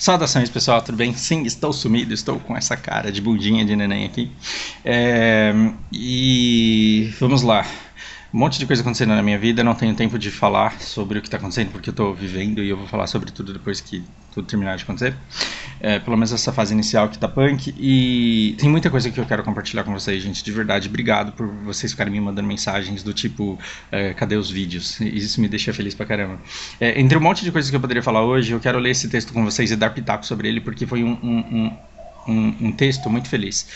Saudações, pessoal, tudo bem? Sim, estou sumido, estou com essa cara de bundinha de neném aqui. E vamos lá. Um monte de coisa acontecendo na minha vida, não tenho tempo de falar sobre o que está acontecendo porque eu estou vivendo e eu vou falar sobre tudo depois que tudo terminar de acontecer. Pelo menos essa fase inicial que tá punk. E tem muita coisa que eu quero compartilhar com vocês, gente, de verdade. Obrigado por vocês ficarem me mandando mensagens do tipo, cadê os vídeos? Isso me deixa feliz pra caramba. Entre um monte de coisas que eu poderia falar hoje, eu quero ler esse texto com vocês e dar pitaco sobre ele porque foi um texto muito feliz.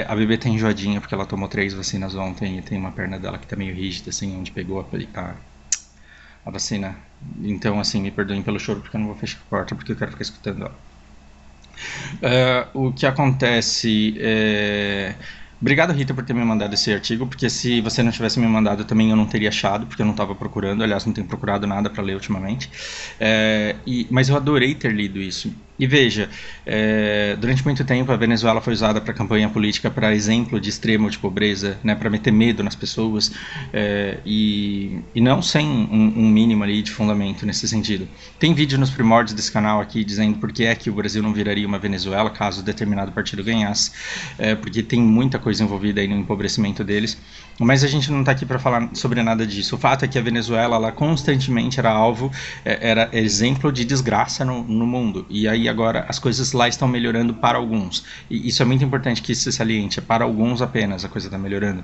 A bebê tá enjoadinha porque ela tomou 3 vacinas ontem e tem uma perna dela que tá meio rígida, assim, onde pegou a vacina. Então, assim, me perdoem pelo choro porque eu não vou fechar a porta porque eu quero ficar escutando ela. O que acontece é... Obrigado, Rita, por ter me mandado esse artigo, porque se você não tivesse me mandado também eu não teria achado, porque eu não estava procurando, aliás, não tenho procurado nada para ler ultimamente. Mas eu adorei ter lido isso. E veja, durante muito tempo a Venezuela foi usada para campanha política, para exemplo de extremo de pobreza, né, para meter medo nas pessoas, e não sem um mínimo ali de fundamento nesse sentido. Tem vídeo nos primórdios desse canal aqui dizendo por que é que o Brasil não viraria uma Venezuela caso determinado partido ganhasse, porque tem muita coisa envolvida aí no empobrecimento deles, mas a gente não está aqui para falar sobre nada disso. O fato é que a Venezuela, ela constantemente era alvo, era exemplo de desgraça no mundo, e aí agora as coisas lá estão melhorando para alguns, e isso é muito importante que isso se saliente, é para alguns apenas a coisa está melhorando,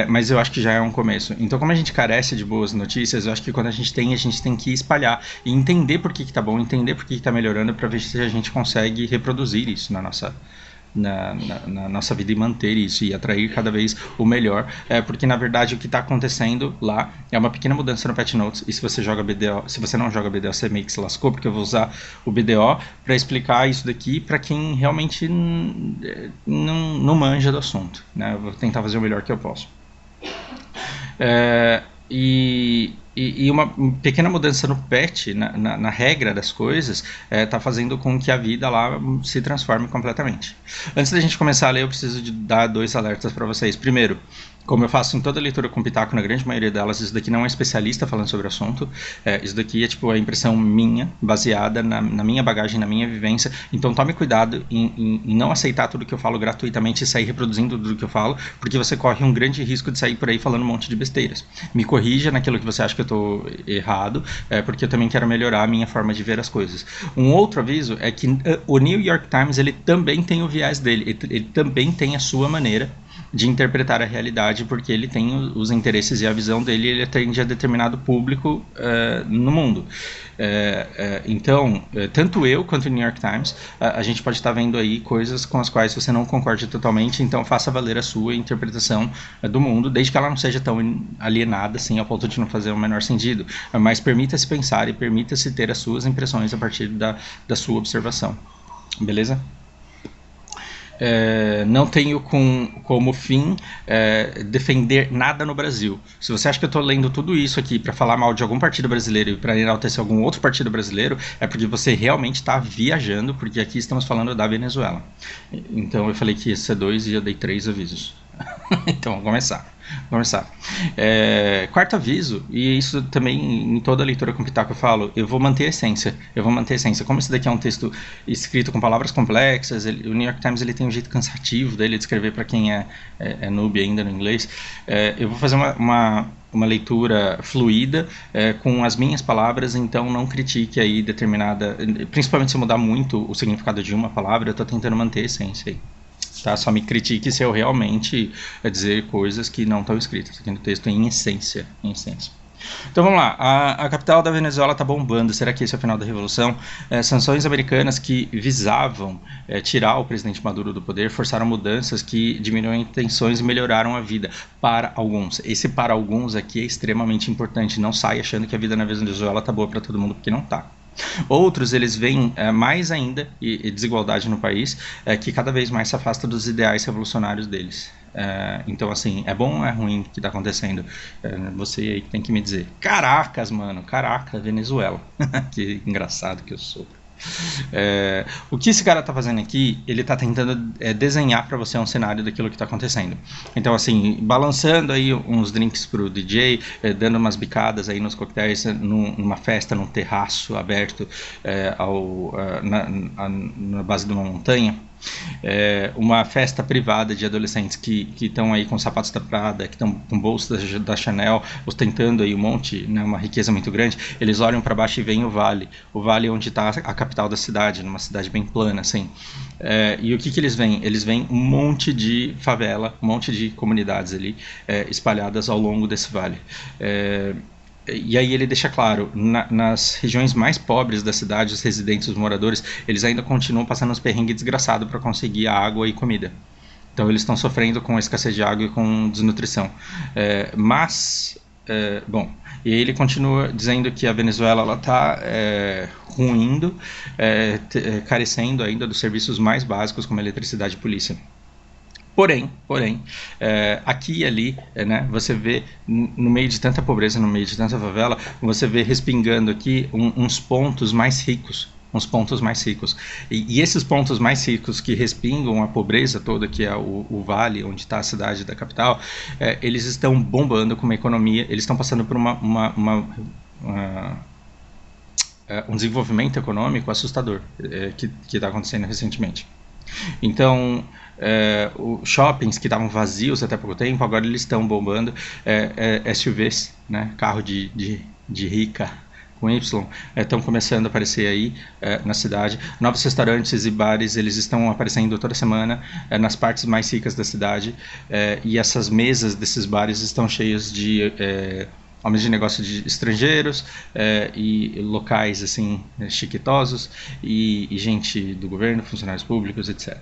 mas eu acho que já é um começo. Então, como a gente carece de boas notícias, eu acho que quando a gente tem que espalhar e entender por que está bom, entender por que está melhorando, para ver se a gente consegue reproduzir isso na nossa vida e manter isso e atrair cada vez o melhor, porque na verdade o que está acontecendo lá é uma pequena mudança no Patch Notes. E se você joga BDO, se você não joga BDO, você meio que se lascou, porque eu vou usar o BDO para explicar isso daqui para quem realmente não manja do assunto, né? Eu vou tentar fazer o melhor que eu posso. E uma pequena mudança no patch, na regra das coisas, está fazendo com que a vida lá se transforme completamente. Antes da gente começar a ler, eu preciso de dar 2 alertas para vocês. Primeiro, como eu faço em toda leitura com pitaco, na grande maioria delas, isso daqui não é especialista falando sobre o assunto. Isso daqui é tipo a impressão minha, baseada na minha bagagem, na minha vivência. Então tome cuidado em não aceitar tudo que eu falo gratuitamente e sair reproduzindo tudo que eu falo, porque você corre um grande risco de sair por aí falando um monte de besteiras. Me corrija naquilo que você acha que eu estou errado, porque eu também quero melhorar a minha forma de ver as coisas. Um outro aviso é que o New York Times, ele também tem o viés dele, ele também tem a sua maneira de interpretar a realidade, porque ele tem os interesses e a visão dele, ele atende a determinado público no mundo. Então, tanto eu quanto o New York Times, a gente pode estar vendo aí coisas com as quais você não concorde totalmente, então faça valer a sua interpretação do mundo, desde que ela não seja tão alienada assim, ao ponto de não fazer o menor sentido, mas permita-se pensar e permita-se ter as suas impressões a partir da sua observação. Beleza? Não tenho como fim defender nada no Brasil. Se você acha que eu estou lendo tudo isso aqui para falar mal de algum partido brasileiro e para enaltecer algum outro partido brasileiro, é porque você realmente está viajando, porque aqui estamos falando da Venezuela. Então eu falei que ia ser 2 e eu dei 3 avisos. Então vamos começar. Quarto aviso, e isso também em toda a leitura com pitaco eu falo, eu vou manter a essência. Como esse daqui é um texto escrito com palavras complexas, o New York Times ele tem um jeito cansativo dele de escrever para quem é noob ainda no inglês. Eu vou fazer uma leitura fluida, com as minhas palavras, então não critique aí determinada, principalmente se mudar muito o significado de uma palavra, eu estou tentando manter a essência aí. Tá? Só me critique se eu realmente dizer coisas que não estão escritas aqui no texto em essência. Então vamos lá, a capital da Venezuela está bombando. Será que esse é o final da revolução? Sanções americanas que visavam tirar o presidente Maduro do poder forçaram mudanças que diminuíram tensões e melhoraram a vida para alguns. Esse para alguns aqui é extremamente importante. Não saia achando que a vida na Venezuela está boa para todo mundo, porque não está. Outros, eles veem mais ainda e desigualdade no país, que cada vez mais se afasta dos ideais revolucionários deles. Então, assim, é bom ou é ruim o que está acontecendo? Você aí tem que me dizer. Caracas, mano, caraca, Venezuela. Que engraçado que eu sou. O que esse cara tá fazendo aqui, ele tá tentando desenhar para você um cenário daquilo que tá acontecendo. Então, assim, balançando aí uns drinks pro DJ, dando umas bicadas aí nos coquetéis, numa festa, num terraço aberto na base de uma montanha. Uma festa privada de adolescentes que estão aí com sapatos da Prada, que estão com bolsas da Chanel, ostentando aí um monte, né, uma riqueza muito grande. Eles olham para baixo e veem o vale onde está a capital da cidade, numa cidade bem plana, assim. E o que eles veem? Eles veem um monte de favela, um monte de comunidades ali espalhadas ao longo desse vale. E aí ele deixa claro, nas regiões mais pobres da cidade, os residentes, os moradores, eles ainda continuam passando uns perrengues desgraçados para conseguir água e comida. Então eles estão sofrendo com a escassez de água e com desnutrição. Bom, e ele continua dizendo que a Venezuela está ruindo, carecendo ainda dos serviços mais básicos como eletricidade e polícia. Porém, aqui e ali, né, você vê, no meio de tanta pobreza, no meio de tanta favela, você vê respingando aqui uns pontos mais ricos. E esses pontos mais ricos que respingam a pobreza toda, que é o vale, onde está a cidade da capital, eles estão bombando com uma economia, eles estão passando por um desenvolvimento econômico assustador que está acontecendo recentemente. Então, os shoppings que estavam vazios até pouco tempo, agora eles estão bombando. SUVs, né, carro de rica com Y, estão começando a aparecer aí na cidade. Novos restaurantes e bares, eles estão aparecendo toda semana nas partes mais ricas da cidade, e essas mesas desses bares estão cheias de homens de negócio de estrangeiros e locais assim chiquitosos e gente do governo, funcionários públicos, etc.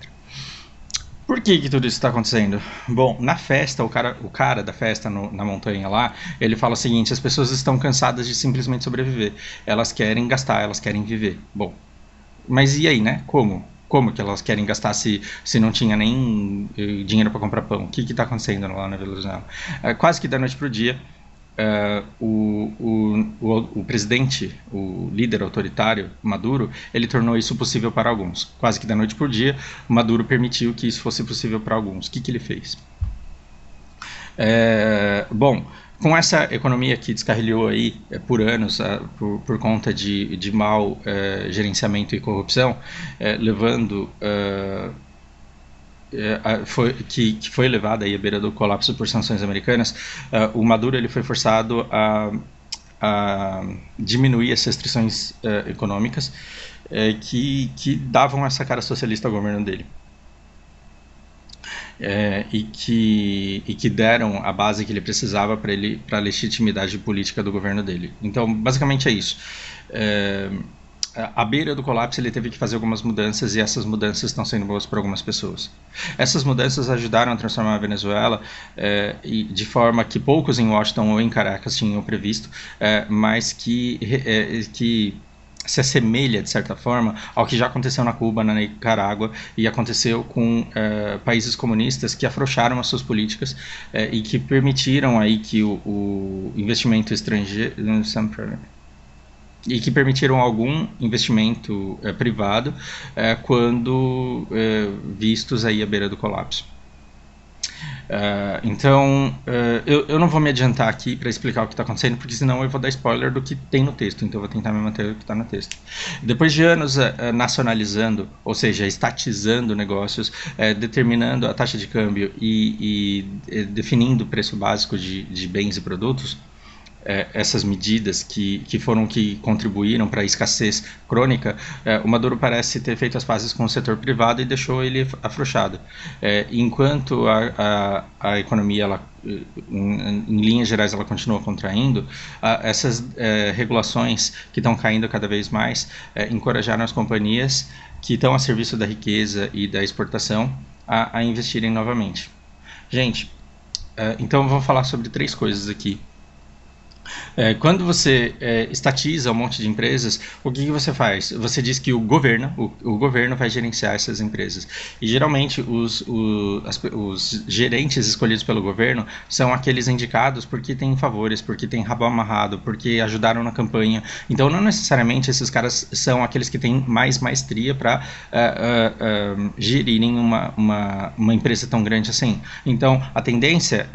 Por que tudo isso está acontecendo? Bom, na festa, o cara da festa na montanha lá, ele fala o seguinte: as pessoas estão cansadas de simplesmente sobreviver, elas querem gastar, elas querem viver. Bom, mas e aí, né? Como que elas querem gastar se não tinha nem dinheiro para comprar pão? O que está acontecendo lá na Venezuela? Quase que da noite para o dia, o presidente, o líder autoritário, Maduro, ele tornou isso possível para alguns. Quase que da noite por dia, Maduro permitiu que isso fosse possível para alguns. O que ele fez? Bom, com essa economia que descarrilhou aí por anos por conta de mau gerenciamento e corrupção, levando que foi levada aí à beira do colapso por sanções americanas, o Maduro ele foi forçado a diminuir as restrições econômicas que davam essa cara socialista ao governo dele. E que deram a base que ele precisava para a legitimidade política do governo dele. Então, basicamente é isso. À beira do colapso, ele teve que fazer algumas mudanças, e essas mudanças estão sendo boas para algumas pessoas. Essas mudanças ajudaram a transformar a Venezuela de forma que poucos em Washington ou em Caracas tinham previsto, mas que se assemelha, de certa forma, ao que já aconteceu na Cuba, na Nicarágua, e aconteceu com países comunistas que afrouxaram as suas políticas e que permitiram aí que o investimento estrangeiro... e que permitiram algum investimento privado quando vistos aí à beira do colapso. Então, eu não vou me adiantar aqui para explicar o que está acontecendo, porque senão eu vou dar spoiler do que tem no texto, então eu vou tentar me manter o que está no texto. Depois de anos nacionalizando, ou seja, estatizando negócios, determinando a taxa de câmbio e definindo o preço básico de bens e produtos, essas medidas que contribuíram para a escassez crônica, o Maduro parece ter feito as pazes com o setor privado e deixou ele afrouxado. Enquanto a economia, em linhas gerais, ela continua contraindo, essas regulações que estão caindo cada vez mais encorajaram as companhias que estão a serviço da riqueza e da exportação a investirem novamente. Gente, então eu vou falar sobre 3 coisas aqui. Quando você estatiza um monte de empresas, o que você faz? Você diz que o governo vai gerenciar essas empresas. E geralmente os gerentes escolhidos pelo governo são aqueles indicados porque têm favores, porque têm rabo amarrado, porque ajudaram na campanha. Então não necessariamente esses caras são aqueles que têm mais maestria para gerirem uma empresa tão grande assim. Então a tendência,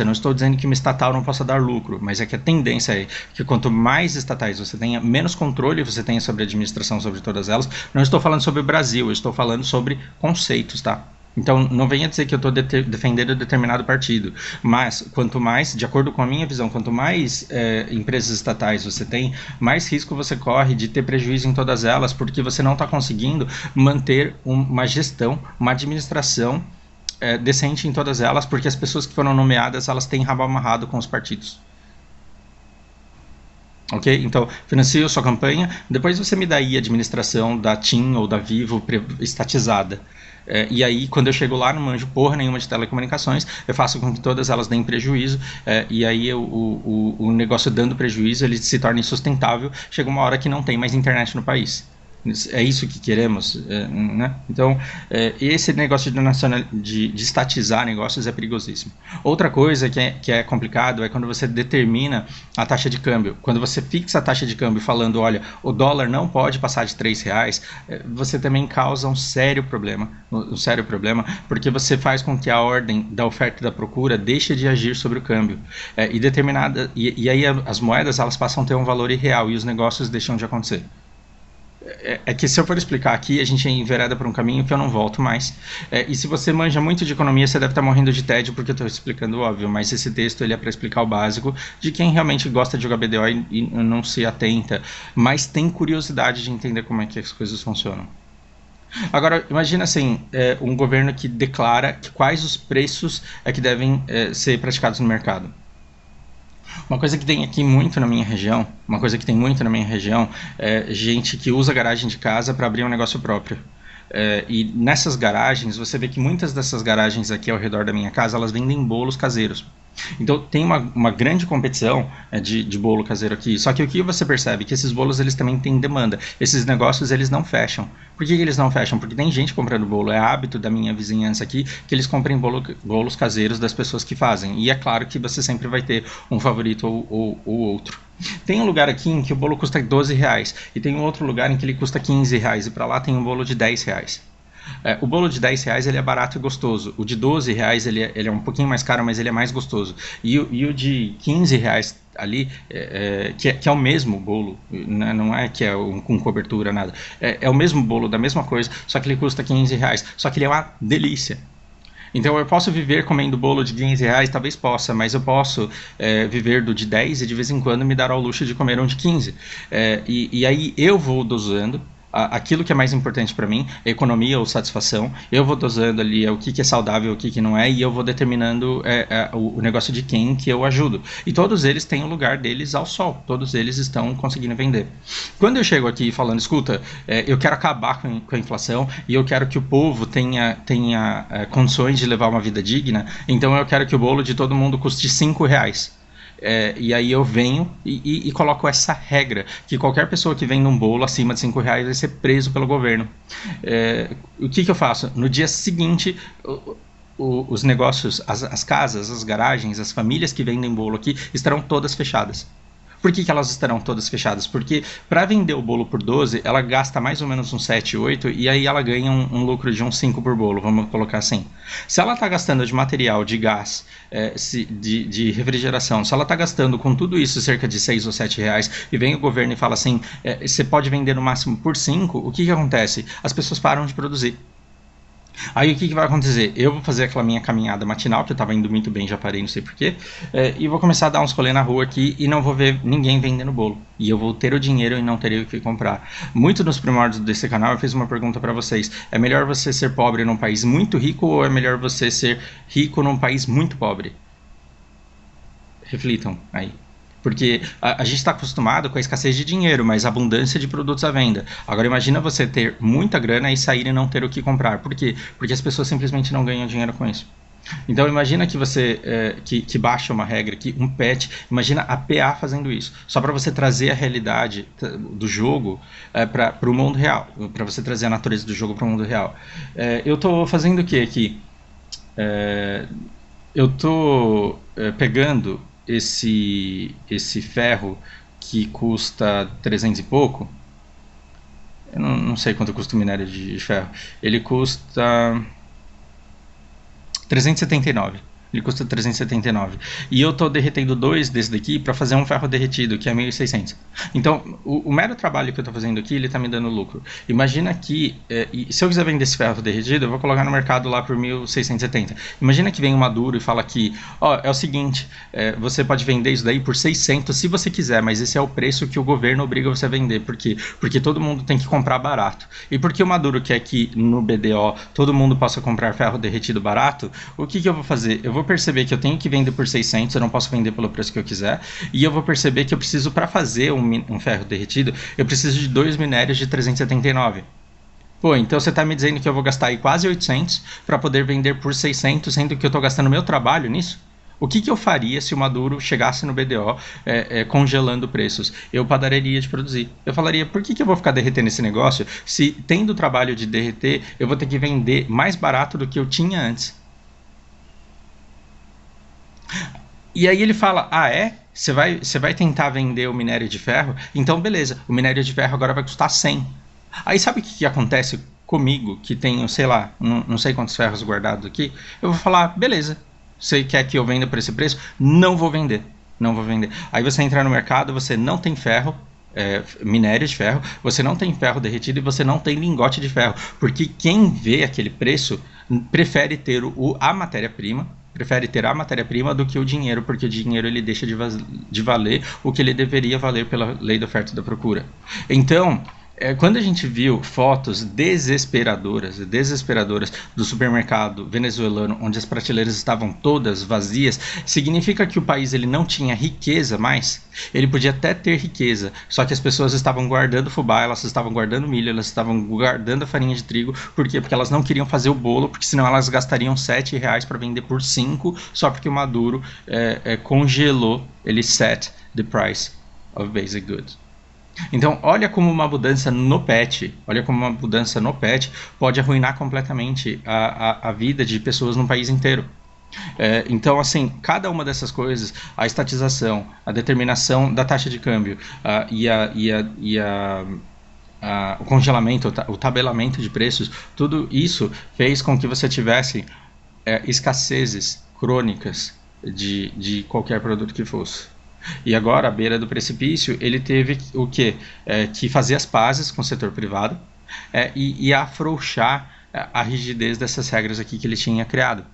não estou dizendo que uma estatal não possa dar lucro, mas é que a tendência é que quanto mais estatais você tenha, menos controle você tenha sobre a administração sobre todas elas. Não estou falando sobre o Brasil, eu estou falando sobre conceitos, tá? Então, não venha dizer que eu estou defendendo determinado partido, mas quanto mais, de acordo com a minha visão, quanto mais empresas estatais você tem, mais risco você corre de ter prejuízo em todas elas, porque você não está conseguindo manter uma gestão, uma administração decente em todas elas, porque as pessoas que foram nomeadas, elas têm rabo amarrado com os partidos. Ok? Então, financio sua campanha, depois você me dá aí a administração da TIM ou da Vivo estatizada. E aí, quando eu chego lá, não manjo porra nenhuma de telecomunicações, eu faço com que todas elas deem prejuízo, e aí o negócio dando prejuízo, ele se torna insustentável, chega uma hora que não tem mais internet no país. É isso que queremos, né? Então, esse negócio de estatizar negócios é perigosíssimo. Outra coisa que é complicado é quando você determina a taxa de câmbio. Quando você fixa a taxa de câmbio falando, olha, o dólar não pode passar de R$3, você também causa um sério problema, porque você faz com que a ordem da oferta e da procura deixe de agir sobre o câmbio. E aí as moedas elas passam a ter um valor irreal e os negócios deixam de acontecer. Que se eu for explicar aqui, a gente envereda por um caminho que eu não volto mais. E se você manja muito de economia, você deve estar morrendo de tédio porque eu estou explicando o óbvio, mas esse texto ele é para explicar o básico de quem realmente gosta de jogar BDO e não se atenta, mas tem curiosidade de entender como é que as coisas funcionam. Agora, imagina assim, um governo que declara quais os preços que devem ser praticados no mercado. Uma coisa que tem aqui muito na minha região, é gente que usa garagem de casa para abrir um negócio próprio. E nessas garagens, você vê que muitas dessas garagens aqui ao redor da minha casa, elas vendem bolos caseiros. Então tem uma grande competição de bolo caseiro aqui. Só que o que você percebe? Que esses bolos eles também têm demanda. Esses negócios eles não fecham. Por que eles não fecham? Porque tem gente comprando bolo. É hábito da minha vizinhança aqui que eles comprem bolos caseiros das pessoas que fazem. E é claro que você sempre vai ter um favorito ou outro. Tem um lugar aqui em que o bolo custa R$12 e tem um outro lugar em que ele custa R$15 e para lá tem um bolo de R$10. O bolo de R$10 ele é barato e gostoso. O de R$12 ele é um pouquinho mais caro, mas ele é mais gostoso. E o de R$15 ali, que é o mesmo bolo, né? Não é que é com cobertura, nada. É o mesmo bolo da mesma coisa, só que ele custa R$15. Só que ele é uma delícia. Então eu posso viver comendo bolo de R$15, talvez possa, mas eu posso viver do de 10 e de vez em quando me dar ao luxo de comer um de 15. E aí eu vou dosando aquilo que é mais importante para mim, economia ou satisfação, eu vou dosando ali o que é saudável, o que não é, e eu vou determinando o negócio de quem que eu ajudo. E todos eles têm o lugar deles ao sol, todos eles estão conseguindo vender. Quando eu chego aqui falando, escuta, eu quero acabar com a inflação e eu quero que o povo tenha condições de levar uma vida digna, então eu quero que o bolo de todo mundo custe R$5. E aí eu venho e coloco essa regra, que qualquer pessoa que vende um bolo acima de R$5 vai ser preso pelo governo. O que eu faço? No dia seguinte, os negócios, as casas, as garagens, as famílias que vendem bolo aqui estarão todas fechadas. Por que elas estarão todas fechadas? Porque para vender o bolo por 12, ela gasta mais ou menos uns 7, 8 e aí ela ganha um lucro de uns 5 por bolo, vamos colocar assim. Se ela está gastando de material, de gás, de refrigeração, se ela está gastando com tudo isso cerca de 6 ou 7 reais e vem o governo e fala assim, você pode vender no máximo por 5, o que acontece? As pessoas param de produzir. Aí o que vai acontecer? Eu vou fazer aquela minha caminhada matinal, que eu estava indo muito bem, já parei, não sei porquê, e vou começar a dar uns rolê na rua aqui e não vou ver ninguém vendendo bolo. E eu vou ter o dinheiro e não terei o que comprar. Muito nos primórdios desse canal eu fiz uma pergunta para vocês. É melhor você ser pobre num país muito rico ou é melhor você ser rico num país muito pobre? Reflitam aí. Porque a gente está acostumado com a escassez de dinheiro, mas a abundância de produtos à venda. Agora imagina você ter muita grana e sair e não ter o que comprar. Por quê? Porque as pessoas simplesmente não ganham dinheiro com isso. Então imagina que você que baixa uma regra, que um patch, imagina a PA fazendo isso, só para você trazer a realidade do jogo para o mundo real, para você trazer a natureza do jogo para o mundo real. Eu estou fazendo o que aqui? É, eu estou pegando esse ferro que custa 300 e pouco. Eu não sei quanto custa o minério de ferro. Ele custa 379. Ele custa 379. E eu estou derretendo dois desse daqui para fazer um ferro derretido, que é 1.600. Então, o mero trabalho que eu estou fazendo aqui, ele está me dando lucro. Imagina que, se eu quiser vender esse ferro derretido, eu vou colocar no mercado lá por 1.670. Imagina que vem um Maduro e fala que, é o seguinte, você pode vender isso daí por 600 se você quiser, mas esse é o preço que o governo obriga você a vender. Por quê? Porque todo mundo tem que comprar barato. E porque o Maduro quer que no BDO todo mundo possa comprar ferro derretido barato, o que eu vou fazer? Eu vou perceber que eu tenho que vender por 600, eu não posso vender pelo preço que eu quiser, e eu vou perceber que eu preciso, para fazer um ferro derretido, eu preciso de 2 minérios de 379. Pô, então você está me dizendo que eu vou gastar aí quase 800 para poder vender por 600, sendo que eu estou gastando meu trabalho nisso? O que eu faria se o Maduro chegasse no BDO congelando preços? Eu pararia de produzir. Eu falaria, por que eu vou ficar derretendo esse negócio se, tendo o trabalho de derreter, eu vou ter que vender mais barato do que eu tinha antes? E aí ele fala, Você vai tentar vender o minério de ferro? Então beleza, o minério de ferro agora vai custar 100. Aí sabe o que acontece comigo, que tenho, sei lá, não sei quantos ferros guardados aqui? Eu vou falar, beleza, você quer que eu venda por esse preço? Não vou vender. Não vou vender. Aí você entra no mercado, você não tem ferro, minério de ferro, você não tem ferro derretido e você não tem lingote de ferro. Porque quem vê aquele preço prefere ter a matéria-prima, do que o dinheiro, porque o dinheiro ele deixa de valer o que ele deveria valer pela lei da oferta e da procura. Então, quando a gente viu fotos desesperadoras do supermercado venezuelano, onde as prateleiras estavam todas vazias, significa que o país ele não tinha riqueza mais. Ele podia até ter riqueza, só que as pessoas estavam guardando fubá, elas estavam guardando milho, elas estavam guardando a farinha de trigo. Por quê? Porque elas não queriam fazer o bolo, porque senão elas gastariam R$7 para vender por 5, só porque o Maduro congelou, ele set the price of basic goods. Então, olha como uma mudança no patch pode arruinar completamente a vida de pessoas num país inteiro. Então, assim, cada uma dessas coisas, a estatização, a determinação da taxa de câmbio o congelamento, o tabelamento de preços, tudo isso fez com que você tivesse escassezes crônicas de qualquer produto que fosse. E agora, à beira do precipício, ele teve o quê? Que fazer as pazes com o setor privado e afrouxar a rigidez dessas regras aqui que ele tinha criado.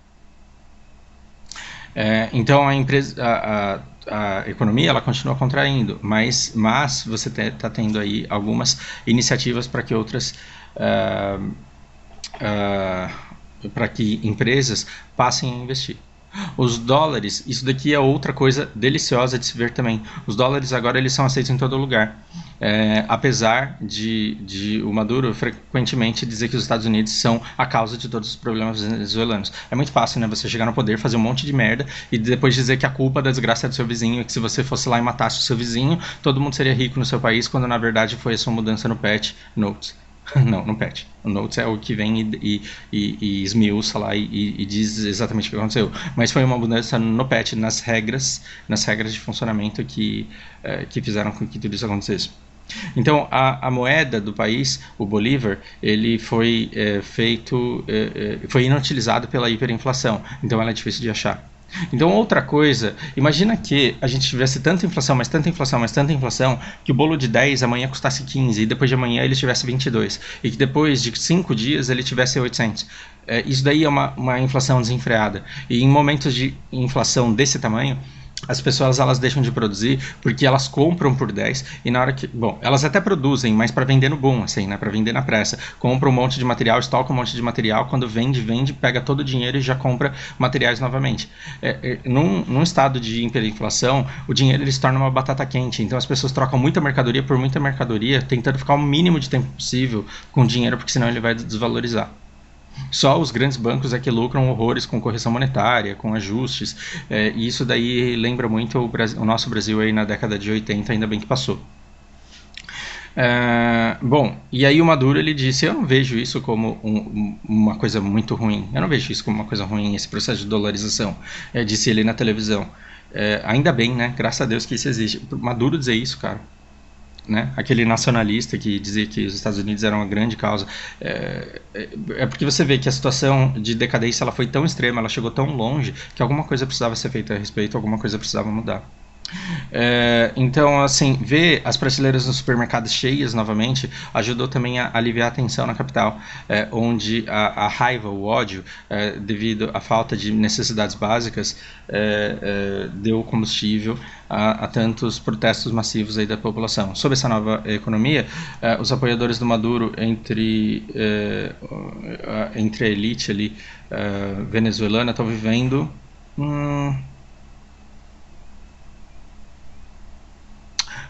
Então, a economia ela continua contraindo, mas você está tendo aí algumas iniciativas para que outras... para que empresas passem a investir. Os dólares, isso daqui é outra coisa deliciosa de se ver também. Os dólares agora eles são aceitos em todo lugar. Apesar de o Maduro frequentemente dizer que os Estados Unidos são a causa de todos os problemas venezuelanos. É muito fácil, né? Você chegar no poder, fazer um monte de merda e depois dizer que a culpa da desgraça é do seu vizinho e que se você fosse lá e matasse o seu vizinho, todo mundo seria rico no seu país, quando na verdade foi a sua mudança no patch notes. Não patch. O Notes é o que vem e esmiuça lá e diz exatamente o que aconteceu. Mas foi uma mudança no patch, nas regras de funcionamento que fizeram com que tudo isso acontecesse. Então, a moeda do país, o Bolívar, ele foi foi inutilizado pela hiperinflação. Então, ela é difícil de achar. Então, outra coisa, imagina que a gente tivesse tanta inflação, que o bolo de 10 amanhã custasse 15 e depois de amanhã ele tivesse 22 e que depois de 5 dias ele tivesse 800. Isso daí é uma inflação desenfreada. E em momentos de inflação desse tamanho, as pessoas elas deixam de produzir porque elas compram por 10 e na hora que... Bom, elas até produzem, mas para vender no boom, assim, né? Para vender na pressa. Compra um monte de material, estoca um monte de material, quando vende, pega todo o dinheiro e já compra materiais novamente. Num estado de hiperinflação, o dinheiro ele se torna uma batata quente, então as pessoas trocam muita mercadoria por muita mercadoria, tentando ficar o mínimo de tempo possível com o dinheiro, porque senão ele vai desvalorizar. Só os grandes bancos é que lucram horrores com correção monetária, com ajustes, e isso daí lembra muito o nosso Brasil aí na década de 80, ainda bem que passou. Bom, e aí o Maduro ele disse, eu não vejo isso como uma coisa muito ruim, eu não vejo isso como uma coisa ruim, esse processo de dolarização, disse ele na televisão. Ainda bem, né? Graças a Deus que isso existe. Maduro dizer isso, cara, né? Aquele nacionalista que dizia que os Estados Unidos eram uma grande causa, porque você vê que a situação de decadência ela foi tão extrema, ela chegou tão longe que alguma coisa precisava ser feita a respeito, alguma coisa precisava mudar. Então, assim, ver as prateleiras nos supermercados cheias novamente ajudou também a aliviar a tensão na capital, onde a raiva, o ódio, devido à falta de necessidades básicas, deu combustível a tantos protestos massivos aí da população. Sobre essa nova economia, os apoiadores do Maduro entre a elite ali, venezuelana estão vivendo.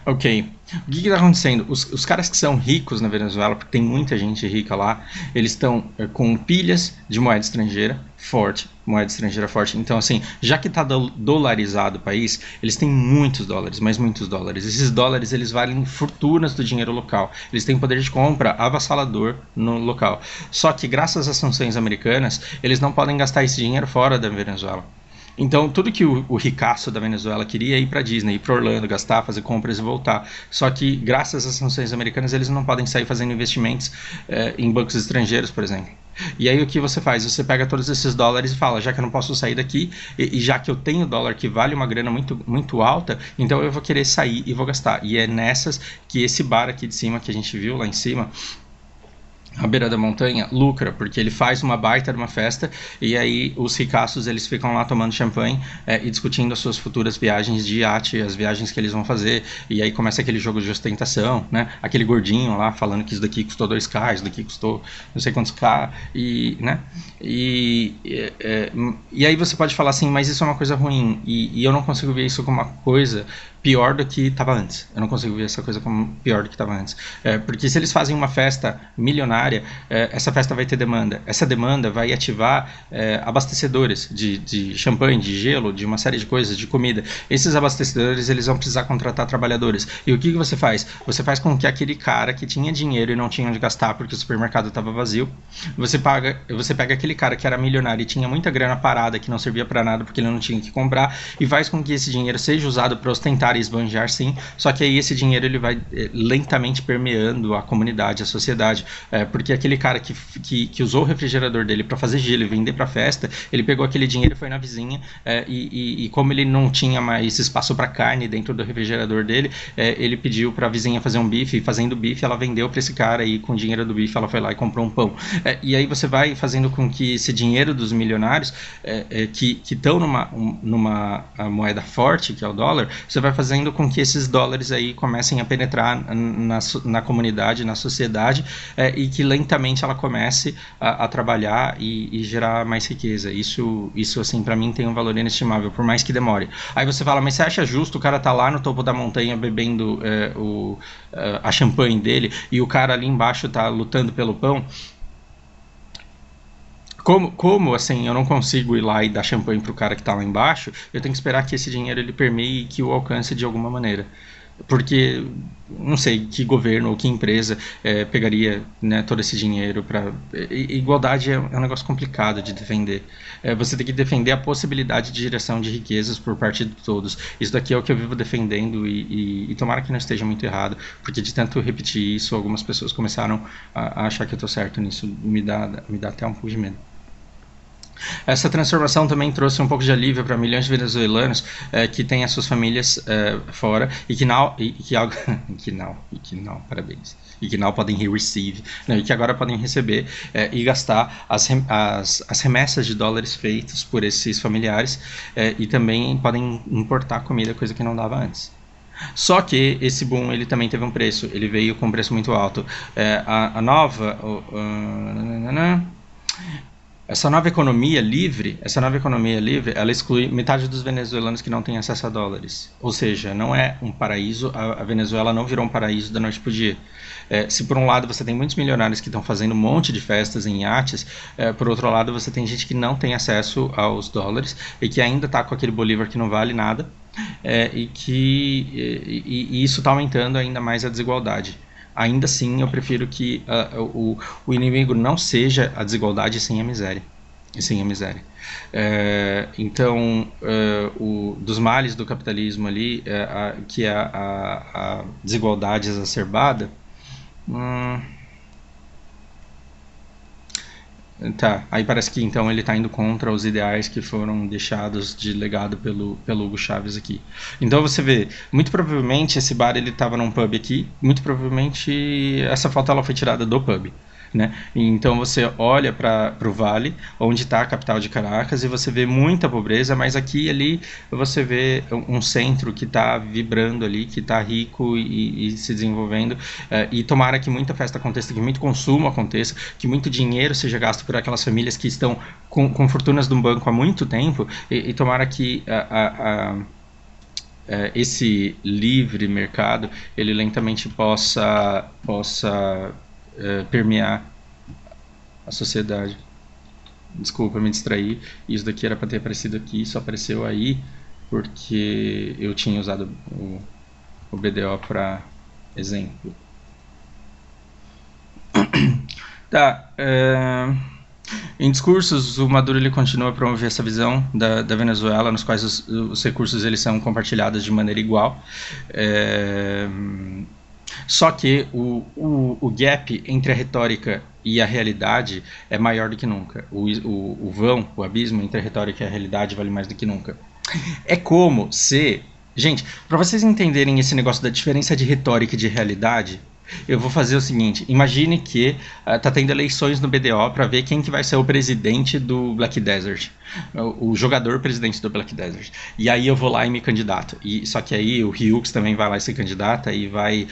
Ok. O que está acontecendo? Os caras que são ricos na Venezuela, porque tem muita gente rica lá, eles estão com pilhas de moeda estrangeira forte. Então, assim, já que está dolarizado o país, eles têm muitos dólares, mas muitos dólares. Esses dólares, eles valem fortunas do dinheiro local. Eles têm poder de compra avassalador no local. Só que, graças às sanções americanas, eles não podem gastar esse dinheiro fora da Venezuela. Então, tudo que o ricaço da Venezuela queria é ir para Disney, ir para Orlando, gastar, fazer compras e voltar. Só que, graças às sanções americanas, eles não podem sair fazendo investimentos em bancos estrangeiros, por exemplo. E aí o que você faz? Você pega todos esses dólares e fala, já que eu não posso sair daqui, e já que eu tenho dólar que vale uma grana muito, muito alta, então eu vou querer sair e vou gastar. E é nessas que esse bar aqui de cima, que a gente viu lá em cima, à beira da montanha, lucra, porque ele faz uma baita de uma festa e aí os ricaços eles ficam lá tomando champanhe e discutindo as suas futuras viagens de iate, as viagens que eles vão fazer, e aí começa aquele jogo de ostentação, né? Aquele gordinho lá falando que isso daqui custou 2K, isso daqui custou não sei quantos K, né? E aí você pode falar assim, mas isso é uma coisa ruim, e eu não consigo ver isso como uma coisa pior do que estava antes. Eu não consigo ver essa coisa como pior do que estava antes. Porque se eles fazem uma festa milionária, essa festa vai ter demanda. Essa demanda vai ativar abastecedores de champanhe, de gelo, de uma série de coisas, de comida. Esses abastecedores eles vão precisar contratar trabalhadores. E o que você faz? Você faz com que aquele cara que tinha dinheiro e não tinha onde gastar porque o supermercado estava vazio, você pega aquele cara que era milionário e tinha muita grana parada que não servia para nada porque ele não tinha que comprar e faz com que esse dinheiro seja usado para ostentar e esbanjar, sim, só que aí esse dinheiro ele vai lentamente permeando a comunidade, a sociedade, porque aquele cara que usou o refrigerador dele para fazer gelo e vender para festa, ele pegou aquele dinheiro e foi na vizinha, e como ele não tinha mais espaço para carne dentro do refrigerador dele, ele pediu para a vizinha fazer um bife, e fazendo bife ela vendeu para esse cara e com o dinheiro do bife ela foi lá e comprou um pão. E aí você vai fazendo com que esse dinheiro dos milionários que estão numa moeda forte, que é o dólar, você vai fazendo com que esses dólares aí comecem a penetrar na comunidade, na sociedade, e que lentamente ela comece a trabalhar e gerar mais riqueza. Isso assim, para mim tem um valor inestimável, por mais que demore. Aí você fala, mas você acha justo o cara tá lá no topo da montanha bebendo a champanhe dele e o cara ali embaixo tá lutando pelo pão? Como assim, eu não consigo ir lá e dar champanhe pro cara que tá lá embaixo, eu tenho que esperar que esse dinheiro ele permeie e que o alcance de alguma maneira. Porque, não sei, que governo ou que empresa pegaria, né, todo esse dinheiro para... Igualdade é um negócio complicado de defender. Você tem que defender a possibilidade de geração de riquezas por parte de todos. Isso daqui é o que eu vivo defendendo e tomara que não esteja muito errado, porque de tanto repetir isso, algumas pessoas começaram a achar que eu estou certo nisso. Me dá até um pouco de medo. Essa transformação também trouxe um pouco de alívio para milhões de venezuelanos que têm as suas famílias fora e parabéns, e que não podem receive, e que agora podem receber e gastar as remessas de dólares feitas por esses familiares e também podem importar comida, coisa que não dava antes. Só que esse boom ele também teve um preço, ele veio com um preço muito alto. Essa nova economia livre, ela exclui metade dos venezuelanos que não têm acesso a dólares. Ou seja, não é um paraíso, a Venezuela não virou um paraíso da noite para o dia. Se por um lado você tem muitos milionários que estão fazendo um monte de festas em iates, por outro lado você tem gente que não tem acesso aos dólares e que ainda está com aquele bolívar que não vale nada, e isso está aumentando ainda mais a desigualdade. Ainda assim, eu prefiro que o inimigo não seja a desigualdade sem a miséria. E sem a miséria. Então, dos males do capitalismo ali, que é a desigualdade exacerbada. Tá, aí parece que então ele está indo contra os ideais que foram deixados de legado pelo Hugo Chávez aqui. Então você vê, muito provavelmente esse bar ele estava num pub aqui, muito provavelmente essa foto ela foi tirada do pub. Né? Então você olha para o vale, onde está a capital de Caracas, e você vê muita pobreza, mas aqui e ali você vê um centro que está vibrando ali, que está rico e se desenvolvendo, e tomara que muita festa aconteça, que muito consumo aconteça, que muito dinheiro seja gasto por aquelas famílias que estão com fortunas no banco há muito tempo, e tomara que esse livre mercado ele lentamente possa permear a sociedade. Desculpa, me distraí. Isso daqui era para ter aparecido aqui, só apareceu aí porque eu tinha usado o BDO para exemplo. Tá. Em discursos, o Maduro ele continua a promover essa visão da Venezuela, nos quais os recursos eles são compartilhados de maneira igual. Só que o gap entre a retórica e a realidade é maior do que nunca. O vão, o abismo entre a retórica e a realidade vale mais do que nunca. É como se... Gente, para vocês entenderem esse negócio da diferença de retórica e de realidade, eu vou fazer o seguinte: imagine que tá tendo eleições no BDO para ver quem que vai ser o presidente do Black Desert, o jogador presidente do Black Desert. E aí eu vou lá e me candidato. Só que aí o Ryux também vai lá e se candidata, e vai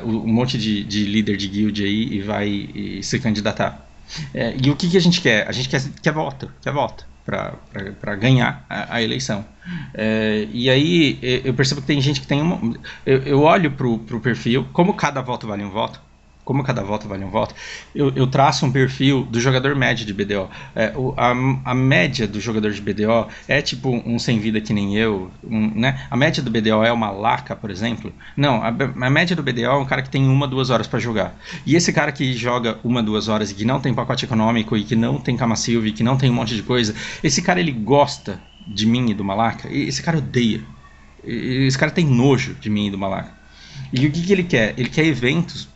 um monte de líder de guild aí e vai se candidatar. E o que a gente quer? A gente quer voto, para ganhar a eleição. E aí eu percebo que tem gente que tem eu olho pro perfil, como cada voto vale um voto, eu traço um perfil do jogador médio de BDO. A média do jogador de BDO é tipo um sem vida que nem eu, né? A média do BDO é uma laca, por exemplo. Não, a média do BDO é um cara que tem 1-2 horas para jogar. E esse cara que joga 1-2 horas e que não tem pacote econômico e que não tem cama silva e que não tem um monte de coisa, esse cara ele gosta de mim e do Malaca, e esse cara odeia. Esse cara tem nojo de mim e do Malaca. E o que ele quer? Ele quer eventos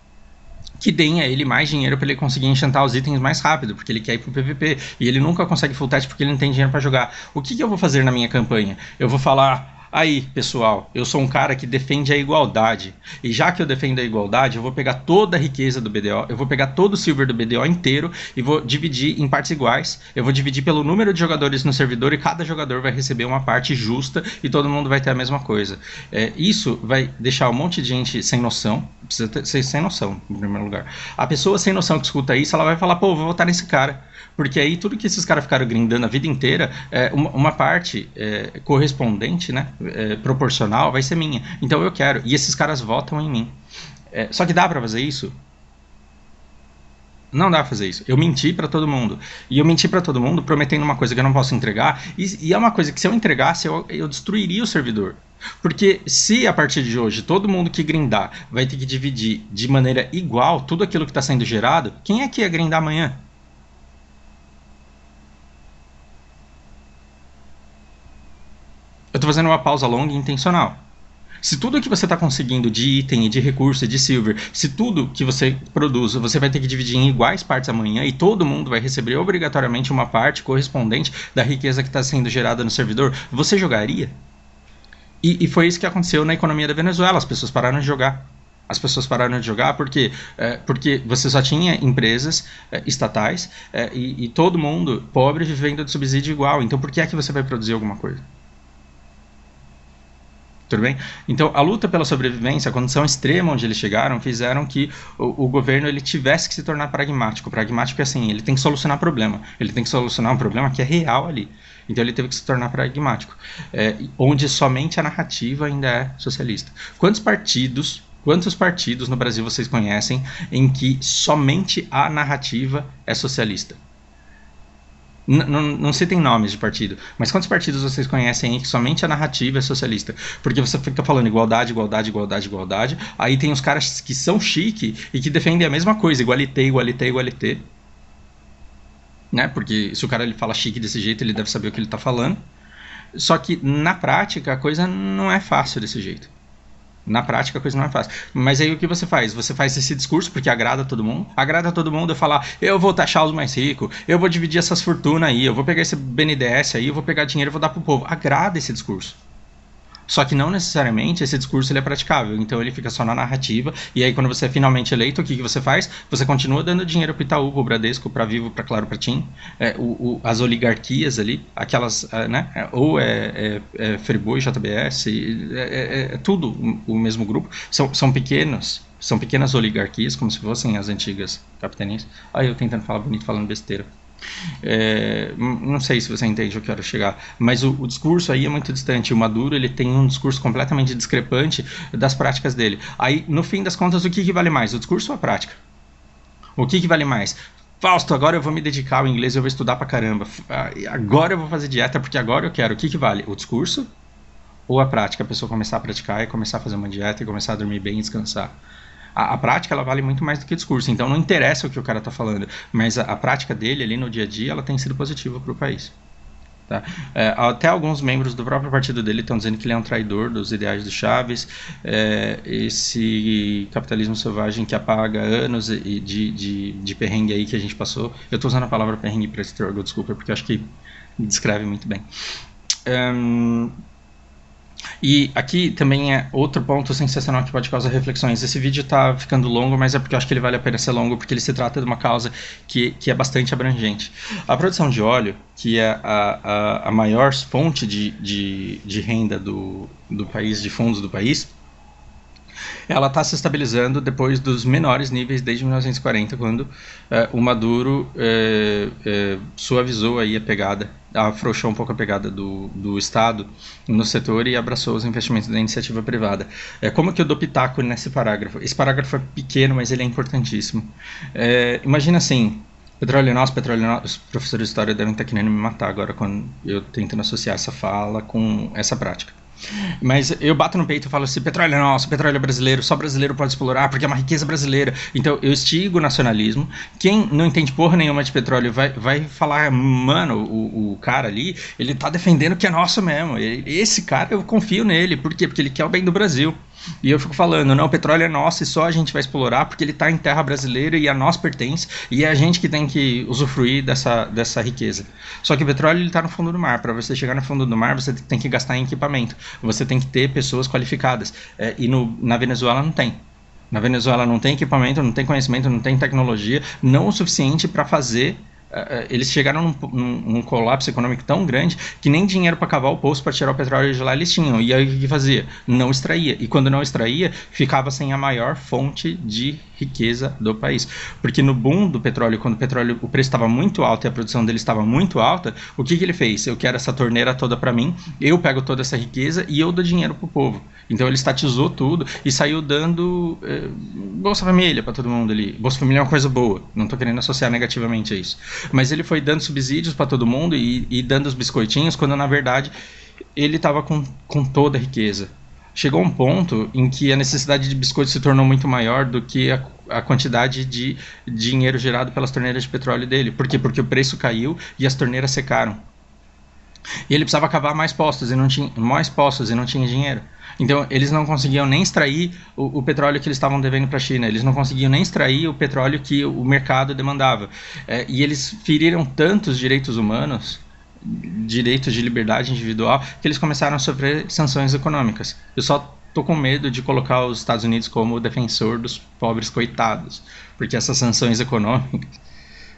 que deem a ele mais dinheiro para ele conseguir enchantar os itens mais rápido, porque ele quer ir pro PVP, e ele nunca consegue full test porque ele não tem dinheiro para jogar. O que eu vou fazer na minha campanha? Eu vou falar: aí, pessoal, eu sou um cara que defende a igualdade, e já que eu defendo a igualdade, eu vou pegar toda a riqueza do BDO, eu vou pegar todo o silver do BDO inteiro e vou dividir em partes iguais. Eu vou dividir pelo número de jogadores no servidor, e cada jogador vai receber uma parte justa e todo mundo vai ter a mesma coisa. Isso vai deixar um monte de gente sem noção. Precisa ser sem noção, em primeiro lugar. A pessoa sem noção que escuta isso, ela vai falar: pô, vou votar nesse cara. Porque aí tudo que esses caras ficaram grindando a vida inteira, uma parte correspondente, né, proporcional, vai ser minha. Então eu quero. E esses caras votam em mim. Só que dá pra fazer isso? Não dá pra fazer isso. Eu menti pra todo mundo. E eu menti pra todo mundo prometendo uma coisa que eu não posso entregar. E é uma coisa que, se eu entregasse, eu destruiria o servidor. Porque se a partir de hoje todo mundo que grindar vai ter que dividir de maneira igual tudo aquilo que está sendo gerado, quem é que ia grindar amanhã? Eu estou fazendo uma pausa longa e intencional. Se tudo que você está conseguindo de item, de recurso, de silver, se tudo que você produz, você vai ter que dividir em iguais partes amanhã, e todo mundo vai receber obrigatoriamente uma parte correspondente da riqueza que está sendo gerada no servidor, você jogaria? E foi isso que aconteceu na economia da Venezuela. As pessoas pararam de jogar. As pessoas pararam de jogar porque você só tinha empresas estatais e todo mundo pobre vivendo de subsídio igual. Então por que é que você vai produzir alguma coisa? Tudo bem? Então, a luta pela sobrevivência, a condição extrema onde eles chegaram, fizeram que o governo ele tivesse que se tornar pragmático. Pragmático é assim, ele tem que solucionar problema. Ele tem que solucionar um problema que é real ali. Então, ele teve que se tornar pragmático. Onde somente a narrativa ainda é socialista. Quantos partidos Quantos partidos no Brasil vocês conhecem em que somente a narrativa é socialista? Não citem nomes de partido, mas quantos partidos vocês conhecem em que somente a narrativa é socialista? Porque você fica falando igualdade, igualdade, igualdade, igualdade, aí tem os caras que são chique e que defendem a mesma coisa, igualité, igualité, igualité. Né? Porque se o cara ele fala chique desse jeito, ele deve saber o que ele está falando. Só que na prática a coisa não é fácil desse jeito. Na prática a coisa não é fácil. Mas aí o que você faz? Você faz esse discurso porque agrada todo mundo. Agrada todo mundo eu falar, eu vou taxar os mais ricos, eu vou dividir essas fortunas aí, eu vou pegar esse BNDES aí, eu vou pegar dinheiro e vou dar pro povo. Agrada esse discurso. Só que não necessariamente esse discurso ele é praticável, então ele fica só na narrativa, e aí quando você é finalmente eleito, o que você faz? Você continua dando dinheiro pro Itaú, pro Bradesco, pra Vivo, pra Claro, pra TIM, as oligarquias ali, aquelas, né, ou Friboi, JBS, tudo o mesmo grupo, são pequenas oligarquias, como se fossem as antigas capitanias. Aí eu tentando falar bonito, falando besteira. Não sei se você entende o que eu quero chegar, mas o discurso aí é muito distante. O Maduro ele tem um discurso completamente discrepante das práticas dele. Aí, no fim das contas, o que vale mais? O discurso ou a prática? O que vale mais? Fausto, agora eu vou me dedicar ao inglês, eu vou estudar pra caramba. Agora eu vou fazer dieta porque agora eu quero. O que vale? O discurso ou a prática? A pessoa começar a praticar e começar a fazer uma dieta e começar a dormir bem e descansar. A prática ela vale muito mais do que o discurso, então não interessa o que o cara está falando, mas a prática dele ali no dia a dia ela tem sido positiva para o país. Tá? Até alguns membros do próprio partido dele estão dizendo que ele é um traidor dos ideais do Chaves, esse capitalismo selvagem que apaga anos de perrengue aí que a gente passou. Eu estou usando a palavra perrengue para esse trogo, desculpa, porque eu acho que descreve muito bem. E aqui também é outro ponto sensacional que pode causar reflexões. Esse vídeo está ficando longo, mas é porque eu acho que ele vale a pena ser longo, porque ele se trata de uma causa que é bastante abrangente. A produção de óleo, que é a maior fonte de renda do país, de fundos do país, ela está se estabilizando depois dos menores níveis desde 1940, quando o Maduro suavizou aí a pegada, afrouxou um pouco a pegada do Estado no setor e abraçou os investimentos da iniciativa privada. Como que eu dou pitaco nesse parágrafo? Esse parágrafo é pequeno, mas ele é importantíssimo. Imagina assim, petróleo nosso, os professores de história devem estar querendo me matar agora quando eu tentando associar essa fala com essa prática. Mas eu bato no peito e falo assim, petróleo é nosso, petróleo é brasileiro, só brasileiro pode explorar porque é uma riqueza brasileira. Então eu instigo o nacionalismo. Quem não entende porra nenhuma de petróleo vai falar, mano, o cara ali, ele tá defendendo que é nosso mesmo. Esse cara eu confio nele. Por quê? Porque ele quer o bem do Brasil. E eu fico falando, não, o petróleo é nosso e só a gente vai explorar porque ele está em terra brasileira e a nós pertence e é a gente que tem que usufruir dessa riqueza. Só que o petróleo está no fundo do mar. Para você chegar no fundo do mar, você tem que gastar em equipamento. Você tem que ter pessoas qualificadas. E na Venezuela não tem. Na Venezuela não tem equipamento, não tem conhecimento, não tem tecnologia, não o suficiente para fazer. Eles chegaram num colapso econômico tão grande que nem dinheiro para cavar o poço para tirar o petróleo de lá eles tinham. E aí o que fazia? Não extraía. E quando não extraía, ficava sem a maior fonte de riqueza do país. Porque no boom do petróleo, quando o preço estava muito alto e a produção dele estava muito alta, o que ele fez? Eu quero essa torneira toda para mim, eu pego toda essa riqueza e eu dou dinheiro pro povo. Então ele estatizou tudo e saiu dando Bolsa Família para todo mundo ali. Bolsa Família é uma coisa boa, não estou querendo associar negativamente a isso. Mas ele foi dando subsídios para todo mundo e dando os biscoitinhos, quando na verdade ele estava com toda a riqueza. Chegou um ponto em que a necessidade de biscoito se tornou muito maior do que a quantidade de dinheiro gerado pelas torneiras de petróleo dele. Por quê? Porque o preço caiu e as torneiras secaram. E ele precisava cavar mais poços e não tinha dinheiro. Então eles não conseguiam nem extrair o petróleo que eles estavam devendo para a China. Eles não conseguiam nem extrair o petróleo que o mercado demandava. E eles feriram tantos direitos humanos, direitos de liberdade individual, que eles começaram a sofrer sanções econômicas. Eu só tô com medo de colocar os Estados Unidos como defensor dos pobres coitados, porque essas sanções econômicas...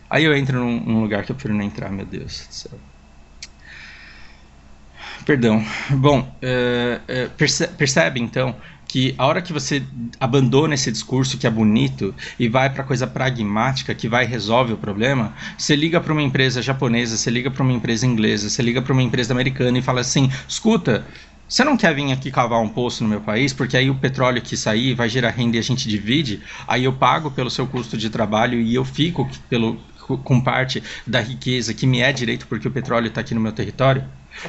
Aí eu entro num lugar que eu prefiro não entrar, meu Deus do céu. Perdão. Bom, percebe então que a hora que você abandona esse discurso que é bonito e vai para coisa pragmática que vai e resolve o problema, você liga para uma empresa japonesa, você liga para uma empresa inglesa, você liga para uma empresa americana e fala assim, escuta, Você não quer vir aqui cavar um poço no meu país, porque aí o petróleo que sair vai gerar renda e a gente divide, aí eu pago pelo seu custo de trabalho e eu fico com parte da riqueza que me é direito porque o petróleo está aqui no meu território?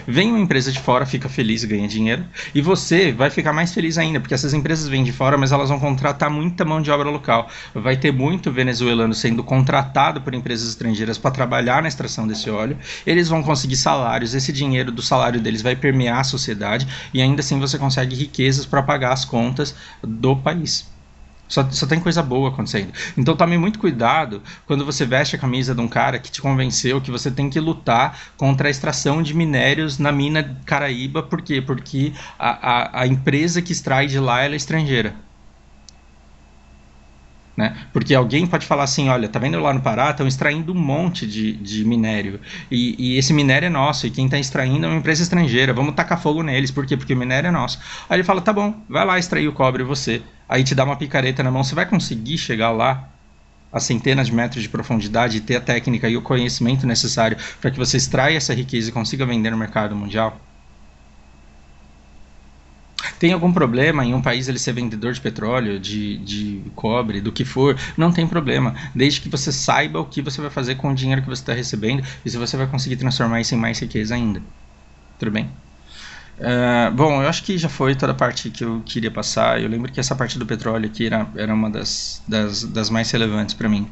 Vem uma empresa de fora, fica feliz e ganha dinheiro, e você vai ficar mais feliz ainda, porque essas empresas vêm de fora, mas elas vão contratar muita mão de obra local. Vai ter muito venezuelano sendo contratado por empresas estrangeiras para trabalhar na extração desse óleo. Eles vão conseguir salários, esse dinheiro do salário deles vai permear a sociedade, e ainda assim você consegue riquezas para pagar as contas do país. Só tem coisa boa acontecendo. Então tome muito cuidado quando você veste a camisa de um cara que te convenceu que você tem que lutar contra a extração de minérios na mina Caraíba. Por quê? Porque a empresa que extrai de lá ela é estrangeira. Né? Porque alguém pode falar assim, olha, tá vendo lá no Pará, estão extraindo um monte de minério, e esse minério é nosso, e quem está extraindo é uma empresa estrangeira, vamos tacar fogo neles, por quê? Porque o minério é nosso. Aí ele fala, tá bom, vai lá extrair o cobre você, aí te dá uma picareta na mão, você vai conseguir chegar lá a centenas de metros de profundidade e ter a técnica e o conhecimento necessário para que você extraia essa riqueza e consiga vender no mercado mundial? Tem algum problema em um país ele ser vendedor de petróleo, de cobre, do que for? Não tem problema, desde que você saiba o que você vai fazer com o dinheiro que você está recebendo e se você vai conseguir transformar isso em mais riqueza ainda. Tudo bem? Bom, eu acho que já foi toda a parte que eu queria passar. Eu lembro que essa parte do petróleo aqui era uma das mais relevantes para mim.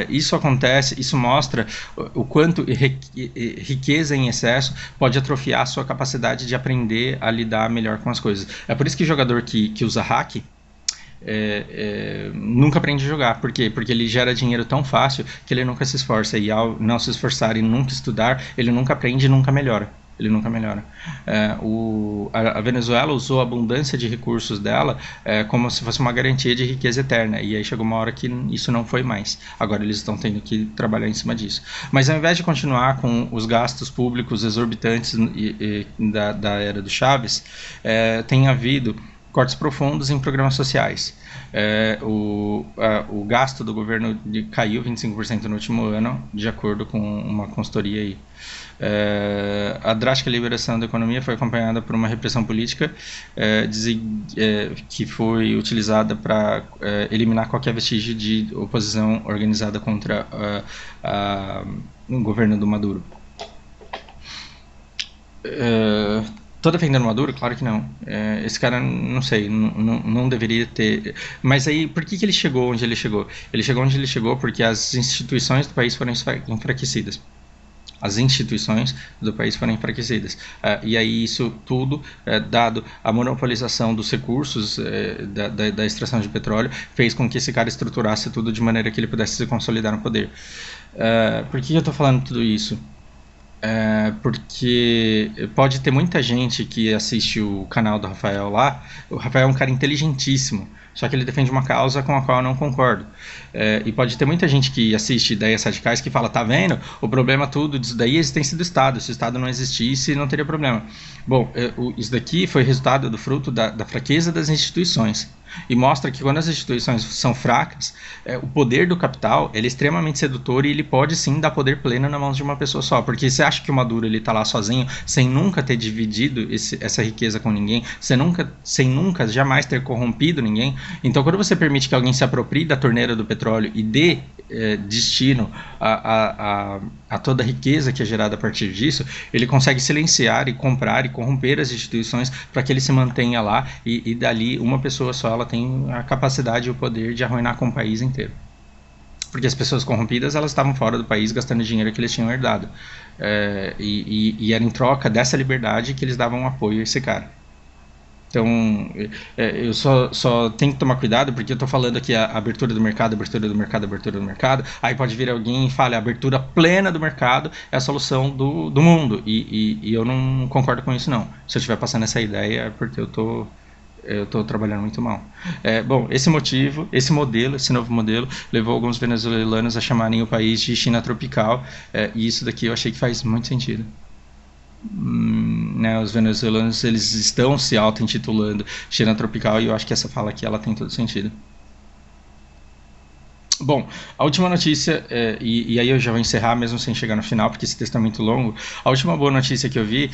Isso acontece, isso mostra o quanto riqueza em excesso pode atrofiar a sua capacidade de aprender a lidar melhor com as coisas. É por isso que jogador que usa hack nunca aprende a jogar. Por quê? Porque ele gera dinheiro tão fácil que ele nunca se esforça. E ao não se esforçar e nunca estudar, ele nunca aprende e nunca melhora. Ele nunca melhora. A Venezuela usou a abundância de recursos dela como se fosse uma garantia de riqueza eterna. E aí chegou uma hora que isso não foi mais. Agora eles estão tendo que trabalhar em cima disso. Mas ao invés de continuar com os gastos públicos exorbitantes da era do Chaves, tem havido cortes profundos em programas sociais. O gasto do governo caiu 25% no último ano, de acordo com uma consultoria aí. A drástica liberação da economia foi acompanhada por uma repressão política que foi utilizada para eliminar qualquer vestígio de oposição organizada contra o governo do Maduro. Tô defendendo o Maduro? Claro que não. Esse cara, não sei, não deveria ter... Mas aí, por que ele chegou onde ele chegou? Ele chegou onde ele chegou porque as instituições do país foram enfraquecidas. As instituições do país foram enfraquecidas. E aí isso tudo, dado a monopolização dos recursos da extração de petróleo, fez com que esse cara estruturasse tudo de maneira que ele pudesse se consolidar no poder. Por que eu estou falando tudo isso? Porque pode ter muita gente que assiste o canal do Rafael lá. O Rafael é um cara inteligentíssimo, só que ele defende uma causa com a qual eu não concordo. E pode ter muita gente que assiste ideias radicais que fala, tá vendo? O problema tudo disso daí é a existência do Estado. Se o Estado não existisse, não teria problema. Bom, isso daqui foi resultado do fruto da fraqueza das instituições. E mostra que quando as instituições são fracas, o poder do capital ele é extremamente sedutor e ele pode sim dar poder pleno na mão de uma pessoa só. Porque você acha que o Maduro está lá sozinho, sem nunca ter dividido essa riqueza com ninguém, sem nunca jamais ter corrompido ninguém. Então quando você permite que alguém se aproprie da torneira do petróleo e dê destino a toda a riqueza que é gerada a partir disso, ele consegue silenciar e comprar e corromper as instituições para que ele se mantenha lá e dali uma pessoa só ela tem a capacidade e o poder de arruinar com o país inteiro. Porque as pessoas corrompidas elas estavam fora do país gastando dinheiro que eles tinham herdado. E era em troca dessa liberdade que eles davam apoio a esse cara. Então, eu só tenho que tomar cuidado porque eu estou falando aqui a abertura do mercado, abertura do mercado, abertura do mercado. Aí pode vir alguém e fale a abertura plena do mercado é a solução do mundo. E eu não concordo com isso, não. Se eu estiver passando essa ideia é porque eu estou trabalhando muito mal. Bom, esse novo modelo, levou alguns venezuelanos a chamarem o país de China tropical. E isso daqui eu achei que faz muito sentido. Os venezuelanos eles estão se auto-intitulando China tropical e eu acho que essa fala aqui ela tem todo sentido. Bom, a última notícia, e aí eu já vou encerrar mesmo sem chegar no final, porque esse texto é muito longo. A última boa notícia que eu vi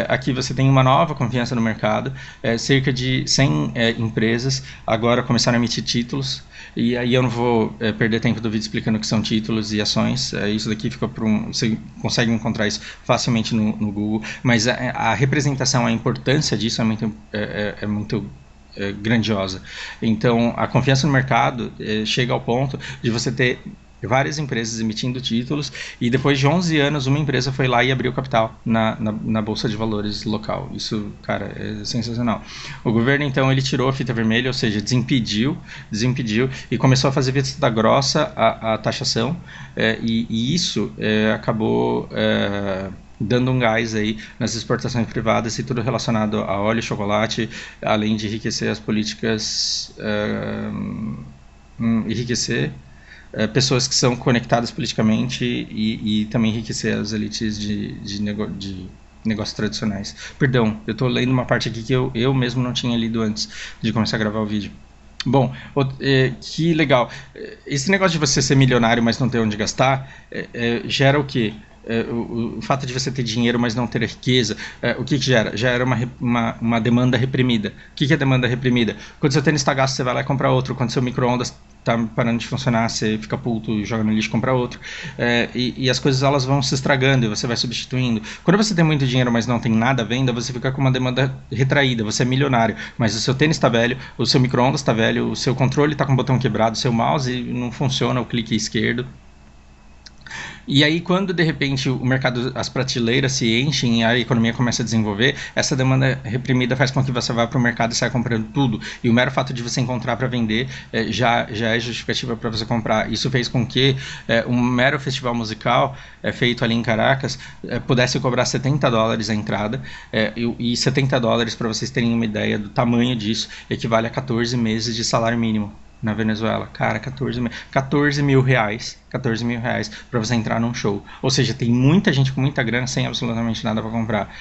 aqui você tem uma nova confiança no mercado, cerca de 100 empresas agora começaram a emitir títulos, e aí eu não vou perder tempo do vídeo explicando o que são títulos e ações, isso daqui fica para você consegue encontrar isso facilmente no Google, mas a representação, a importância disso é muito grandiosa. Então, a confiança no mercado chega ao ponto de você ter várias empresas emitindo títulos e depois de 11 anos uma empresa foi lá e abriu capital na Bolsa de Valores local. Isso, cara, é sensacional. O governo, então, ele tirou a fita vermelha, ou seja, desimpediu e começou a fazer vista grossa a taxação e isso acabou dando um gás aí nas exportações privadas e tudo relacionado a óleo e chocolate, além de enriquecer as políticas, enriquecer pessoas que são conectadas politicamente e também enriquecer as elites de negócios tradicionais. Perdão, eu estou lendo uma parte aqui que eu mesmo não tinha lido antes de começar a gravar o vídeo. Bom, que legal. Esse negócio de você ser milionário, mas não ter onde gastar, gera o quê? O fato de você ter dinheiro, mas não ter riqueza, o que gera? Gera uma demanda reprimida. O que é demanda reprimida? Quando seu tênis está gasto, você vai lá e compra outro. Quando seu micro-ondas está parando de funcionar, você fica puto e joga no lixo e compra outro. E as coisas elas vão se estragando e você vai substituindo. Quando você tem muito dinheiro, mas não tem nada à venda, você fica com uma demanda retraída. Você é milionário, mas o seu tênis está velho, o seu micro-ondas está velho, o seu controle está com o botão quebrado, o seu mouse não funciona, o clique esquerdo. E aí, quando de repente o mercado, as prateleiras se enchem e a economia começa a desenvolver, essa demanda reprimida faz com que você vá para o mercado e saia comprando tudo. E o mero fato de você encontrar para vender já é justificativa para você comprar. Isso fez com que um mero festival musical feito ali em Caracas pudesse cobrar $70 a entrada. E $70, para vocês terem uma ideia do tamanho disso, equivale a 14 meses de salário mínimo na Venezuela. Cara, 14 mil reais para você entrar num show. Ou seja, tem muita gente com muita grana sem absolutamente nada para comprar.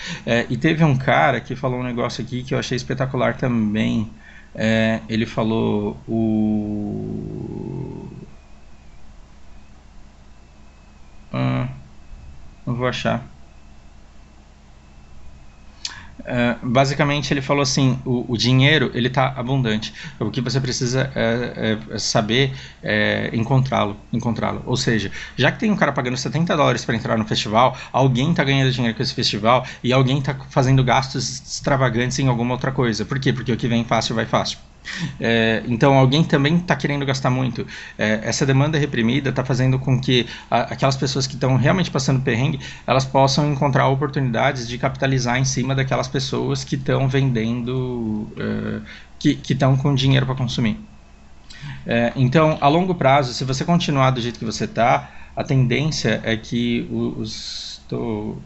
E teve um cara que falou um negócio aqui que eu achei espetacular também. Ele falou não vou achar. Basicamente ele falou assim, o dinheiro ele está abundante, o que você precisa saber encontrá-lo, ou seja, já que tem um cara pagando $70 para entrar no festival, alguém está ganhando dinheiro com esse festival e alguém está fazendo gastos extravagantes em alguma outra coisa. Por quê? Porque o que vem fácil vai fácil. Então alguém também está querendo gastar muito. Essa demanda reprimida está fazendo com que aquelas pessoas que estão realmente passando perrengue, elas possam encontrar oportunidades de capitalizar em cima daquelas pessoas que estão vendendo, que estão com dinheiro para consumir. Então, a longo prazo, se você continuar do jeito que você está, a tendência é que estou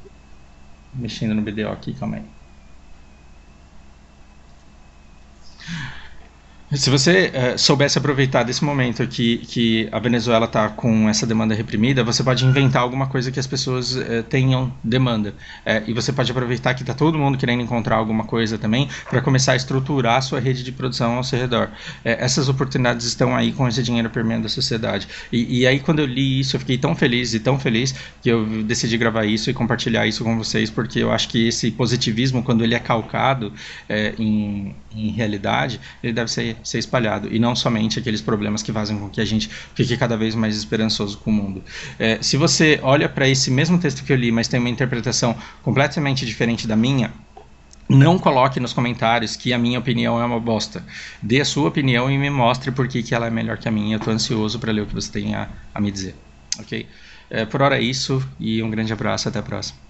mexendo no BDO aqui, calma aí. Se você soubesse aproveitar desse momento que a Venezuela está com essa demanda reprimida, você pode inventar alguma coisa que as pessoas tenham demanda. E você pode aproveitar que está todo mundo querendo encontrar alguma coisa também para começar a estruturar a sua rede de produção ao seu redor. Essas oportunidades estão aí com esse dinheiro permeando a sociedade. E aí quando eu li isso, eu fiquei tão feliz que eu decidi gravar isso e compartilhar isso com vocês, porque eu acho que esse positivismo, quando ele é calcado em realidade, ele deve ser espalhado, e não somente aqueles problemas que fazem com que a gente fique cada vez mais esperançoso com o mundo. Se você olha para esse mesmo texto que eu li, mas tem uma interpretação completamente diferente da minha, não coloque nos comentários que a minha opinião é uma bosta. Dê a sua opinião e me mostre por que ela é melhor que a minha. Eu estou ansioso para ler o que você tem a me dizer. Ok? Por hora é isso, e um grande abraço, até a próxima.